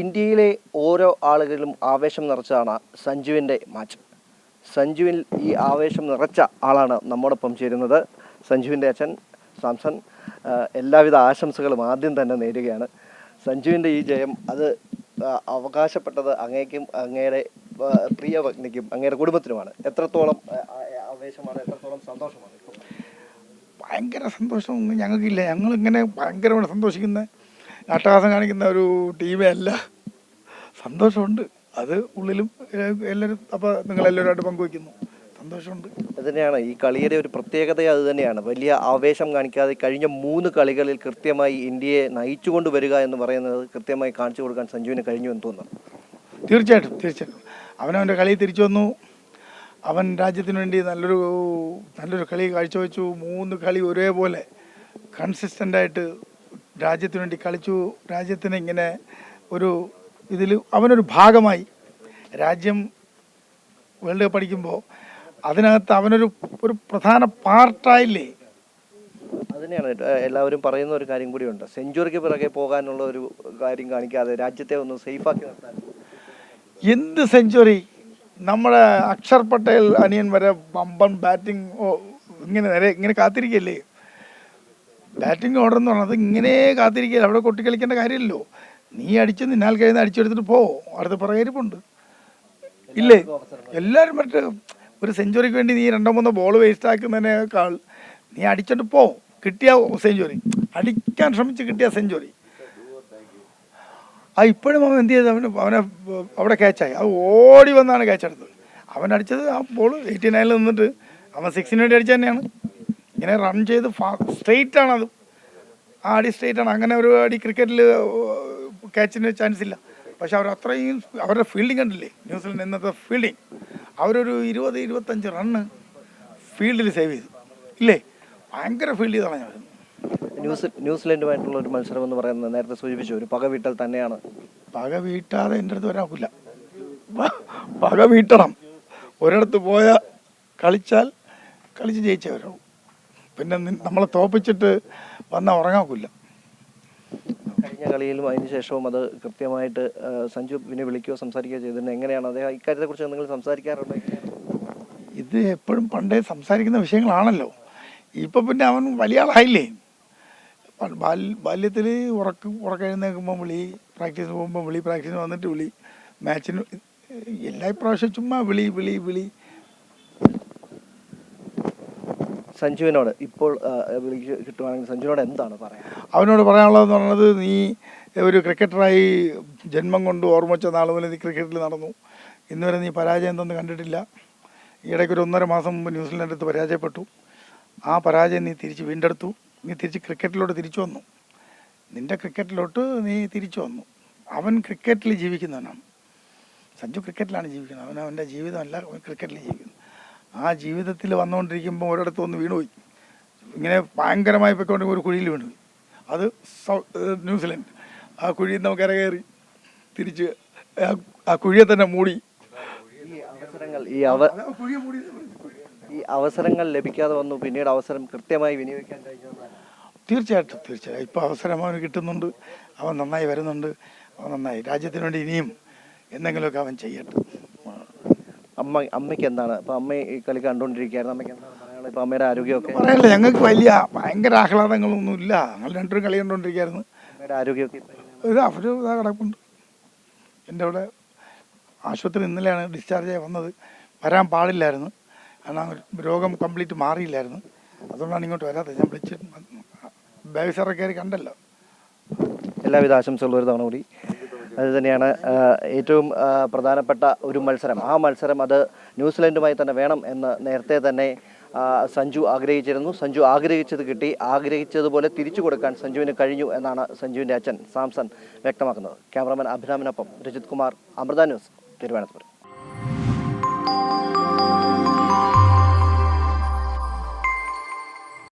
ഇന്ത്യയിലെ ഓരോ ആളുകളിലും ആവേശം നിറച്ചതാണ് സഞ്ജുവിൻ്റെ മാച്ച്. സഞ്ജുവിൽ ഈ ആവേശം നിറച്ച ആളാണ് നമ്മോടൊപ്പം ചേരുന്നത്. സഞ്ജുവിൻ്റെ അച്ഛൻ സാംസൺ എല്ലാവിധ ആശംസകളും ആദ്യം തന്നെ നേരുകയാണ്. സഞ്ജുവിൻ്റെ ഈ ജയം അത് അവകാശപ്പെട്ടത് അങ്ങേക്കും അങ്ങയുടെ പ്രിയ പത്നിക്കും അങ്ങയുടെ കുടുംബത്തിനുമാണ്. എത്രത്തോളം ആവേശമാണ്, എത്രത്തോളം സന്തോഷമാണ്? ഭയങ്കര സന്തോഷമൊന്നും ഞങ്ങൾക്കില്ല. ഞങ്ങളിങ്ങനെ ഭയങ്കരമായിട്ട് സന്തോഷിക്കുന്ന അട്ടഹാസം കാണിക്കുന്ന ഒരു ടീമേ അല്ല. സന്തോഷമുണ്ട്, അത് ഉള്ളിലും എല്ലാവരും. അപ്പോൾ നിങ്ങളെല്ലാവരുമായിട്ട് പങ്കുവയ്ക്കുന്നു, സന്തോഷമുണ്ട്. അത് തന്നെയാണ് ഈ കളിയുടെ ഒരു പ്രത്യേകത. അത് തന്നെയാണ് വലിയ ആവേശം കാണിക്കാതെ കഴിഞ്ഞ 3 കളികളിൽ കൃത്യമായി ഇന്ത്യയെ നയിച്ചുകൊണ്ട് വരിക എന്ന് പറയുന്നത് കൃത്യമായി കാണിച്ചു കൊടുക്കാൻ സഞ്ജുവിന് കഴിഞ്ഞു എന്ന് തോന്നുന്നു. തീർച്ചയായിട്ടും അവനവൻ്റെ കളി തിരിച്ചു വന്നു. അവൻ രാജ്യത്തിന് വേണ്ടി നല്ലൊരു കളി കാഴ്ചവെച്ചു. 3 കളി ഒരേപോലെ കൺസിസ്റ്റൻ്റായിട്ട് രാജ്യത്തിന് വേണ്ടി കളിച്ചു. രാജ്യത്തിന് ഇങ്ങനെ ഒരു ഇതിൽ അവനൊരു ഭാഗമായി. രാജ്യം വേൾഡ് കപ്പ് അടിക്കുമ്പോൾ അതിനകത്ത് അവനൊരു പ്രധാന പാർട്ടായില്ലേ. അതുതന്നെയാണ് എല്ലാവരും പറയുന്ന ഒരു കാര്യം കൂടിയുണ്ട്. സെഞ്ചുറിക്ക് പിറകെ പോകാനുള്ള ഒരു കാര്യം കാണിക്കാതെ രാജ്യത്തെ ഒന്ന് സേഫാക്കി നിർത്താൻ. എന്ത് സെഞ്ചുറി? നമ്മുടെ അക്ഷർ പട്ടേൽ അനിയൻ വരെ ബമ്പൻ ബാറ്റിംഗ് ഇങ്ങനെ കാത്തിരിക്കല്ലേ. ബാറ്റിംഗ് ഓർഡർ എന്ന് പറഞ്ഞത് ഇങ്ങനെ കാത്തിരിക്കല്ലേ. അവിടെ കൊട്ടി കളിക്കേണ്ട കാര്യമില്ലല്ലോ. നീ അടിച്ച് നിന്നാൽ കഴിയുന്ന അടിച്ചെടുത്തിട്ട് പോ, അടുത്ത പുറകേരിപ്പുണ്ട് ഇല്ലേ. എല്ലാവരും മറ്റേ ഒരു സെഞ്ചുറിക്ക് വേണ്ടി നീ 2-3 ബോൾ വേസ്റ്റ് ആക്കുന്നതിനേക്കാൾ നീ അടിച്ചോണ്ട് പോ. കിട്ടിയ സെഞ്ചുറി, അടിക്കാൻ ശ്രമിച്ച് കിട്ടിയ സെഞ്ചുറി. ഇപ്പോഴും അവൻ എന്ത് ചെയ്ത് അവനെ അവിടെ ക്യാച്ചായി. അത് ഓടി വന്നാണ് ക്യാച്ച് എടുത്തത്. അവൻ അടിച്ചത് ആ ബോൾ 89 നിന്നിട്ട് അവൻ 6 വേണ്ടി അടിച്ചത് തന്നെയാണ്. ഇങ്ങനെ റൺ ചെയ്ത് സ്ട്രെയിറ്റ് ആണ്. അത് ആ അടി സ്ട്രെയിറ്റ് ആണ്. അങ്ങനെ ഒരു അടി ക്രിക്കറ്റിൽ ക്യാച്ചിന് ചാൻസ് ഇല്ല. പക്ഷെ അവർ അത്രയും അവരുടെ ഫീൽഡിങ് കണ്ടില്ലേ. ന്യൂസിലൻഡ് ഇന്നത്തെ ഫീൽഡിങ്, അവരൊരു 20-25 റണ്ണ് ഫീൽഡിൽ സേവ് ചെയ്തു ഇല്ലേ. ഭയങ്കര ഫീൽഡ് ചെയ്താണ് ഞാൻ. ന്യൂസിലൻഡുമായിട്ടുള്ള ഒരു മത്സരം എന്ന് പറയുന്നത് നേരത്തെ സൂചിപ്പിച്ചു ഒരു പക വീട്ടൽ തന്നെയാണ്. പക വീട്ടാതെ എൻ്റെ അടുത്ത് വരാക്കില്ല. പക വീട്ടണം. ഒരിടത്ത് പോയാൽ കളിച്ച് ജയിച്ചേ വരാം. പിന്നെ നമ്മളെ തോപ്പിച്ചിട്ട് വന്നാൽ ഉറങ്ങാക്കില്ല. കഴിഞ്ഞ കളിയിലും അതിന് ശേഷവും അത് കൃത്യമായിട്ട് സഞ്ജു പിന്നെ വിളിക്കുകയോ സംസാരിക്കുകയോ ചെയ്തിട്ടുണ്ട്. എങ്ങനെയാണ് അദ്ദേഹം ഇക്കാര്യത്തെക്കുറിച്ച് നിങ്ങൾ സംസാരിക്കാറുണ്ട്? ഇത് എപ്പോഴും പണ്ടേ സംസാരിക്കുന്ന വിഷയങ്ങളാണല്ലോ. ഇപ്പം പിന്നെ അവൻ വലിയ ആളായില്ലേ. ബാല്യത്തിൽ ഉറക്കെഴുന്നേൽക്കുമ്പോൾ വിളി, പ്രാക്ടീസിന് പോകുമ്പോൾ വിളി, പ്രാക്ടീസിന് വന്നിട്ട് വിളി, മാച്ചിന് എല്ലാ പ്രാവശ്യം ചുമ്മാ വിളി. സഞ്ജുവിനോട് ഇപ്പോൾ കിട്ടുവാണെങ്കിൽ സഞ്ജുവിനോട് എന്താണ് പറയാൻ? അവനോട് പറയാനുള്ളതെന്ന് പറഞ്ഞത്, നീ ഒരു ക്രിക്കറ്ററായി ജന്മം കൊണ്ട് ഓർമ്മ വെച്ച നാൾ മുതൽ നീ ക്രിക്കറ്റിൽ നടന്നു. ഇന്നുവരെ നീ പരാജയം എന്തെന്ന് കണ്ടിട്ടില്ല. ഈയിടയ്ക്കൊരു 1.5 മാസം മുമ്പ് ന്യൂസിലൻഡ് അടുത്ത് പരാജയപ്പെട്ടു. ആ പരാജയം നീ തിരിച്ച് വീണ്ടെടുത്തു. നീ തിരിച്ച് ക്രിക്കറ്റിലോട്ട് തിരിച്ചു വന്നു. നിൻ്റെ ക്രിക്കറ്റിലോട്ട് നീ തിരിച്ചു വന്നു. അവൻ ക്രിക്കറ്റിൽ ജീവിക്കുന്നവനാണ്. സഞ്ജു ക്രിക്കറ്റിലാണ് ജീവിക്കുന്നത്. അവൻ്റെ ജീവിതമല്ല, അവൻ ക്രിക്കറ്റിൽ ജീവിക്കുന്നു. ആ ജീവിതത്തിൽ വന്നുകൊണ്ടിരിക്കുമ്പോൾ ഒരിടത്ത് ഒന്ന് വീണുപോയി. ഇങ്ങനെ ഭയങ്കരമായി പോയിക്കൊണ്ടെങ്കിൽ ഒരു കുഴിയിൽ വീണുപോയി. അത് ന്യൂസിലൻഡ്. ആ കുഴിയിൽ നമുക്ക് ഇറകേറി തിരിച്ച് ആ കുഴിയെ തന്നെ മൂടി. ഈ അവസരങ്ങൾ ലഭിക്കാതെ വന്നു, പിന്നീട് അവസരം കൃത്യമായി വിനിയോഗിക്കാൻ കഴിഞ്ഞു. തീർച്ചയായിട്ടും ഇപ്പോൾ അവസരം അവന് കിട്ടുന്നുണ്ട്. അവൻ നന്നായി വരുന്നുണ്ട്. അവൻ നന്നായി രാജ്യത്തിന് വേണ്ടി ഇനിയും എന്തെങ്കിലുമൊക്കെ അവൻ ചെയ്യട്ടെ. അമ്മയ്ക്ക് എന്താണ് ഇപ്പം? അമ്മ ഈ കളി കണ്ടുകൊണ്ടിരിക്കുകയായിരുന്നു. അമ്മയ്ക്ക് എന്താണ് പറയാനുള്ളത്? ഇപ്പം അമ്മയുടെ ആരോഗ്യമൊക്കെ പറയല്ലേ. ഞങ്ങൾക്ക് ഭയങ്കര ആഹ്ലാദങ്ങളൊന്നും ഇല്ല. ഞങ്ങൾ 2 കളി കണ്ടുകൊണ്ടിരിക്കുകയായിരുന്നു. അമ്മയുടെ ആരോഗ്യമൊക്കെ അവർ കിടപ്പുണ്ട്. എൻ്റെ അവിടെ ആശുപത്രി ഇന്നലെയാണ് ഡിസ്ചാർജായി വന്നത്. വരാൻ പാടില്ലായിരുന്നു, കാരണം രോഗം കംപ്ലീറ്റ് മാറിയില്ലായിരുന്നു. അതുകൊണ്ടാണ് ഇങ്ങോട്ട് വരാത്തത്. ഞാൻ വിളിച്ചിട്ട് ബേബിസറെ കയറി കണ്ടല്ലോ. എല്ലാവിധ ആശംസകളും ഒരു തവണ കൂടി. അത് തന്നെയാണ് ഏറ്റവും പ്രധാനപ്പെട്ട ഒരു മത്സരം. ആ മത്സരം അത് ന്യൂസിലൻഡുമായി തന്നെ വേണം എന്ന് നേരത്തെ തന്നെ സഞ്ജു ആഗ്രഹിച്ചിരുന്നു. സഞ്ജു ആഗ്രഹിച്ചത് കിട്ടി. ആഗ്രഹിച്ചതുപോലെ തിരിച്ചു കൊടുക്കാൻ സഞ്ജുവിന് കഴിഞ്ഞു എന്നാണ് സഞ്ജുവിൻ്റെ അച്ഛൻ സാംസൺ വ്യക്തമാക്കുന്നത്. ക്യാമറമാൻ അഭിരാമിനൊപ്പം രജിത് കുമാർ, അമൃത ന്യൂസ്, തിരുവനന്തപുരം.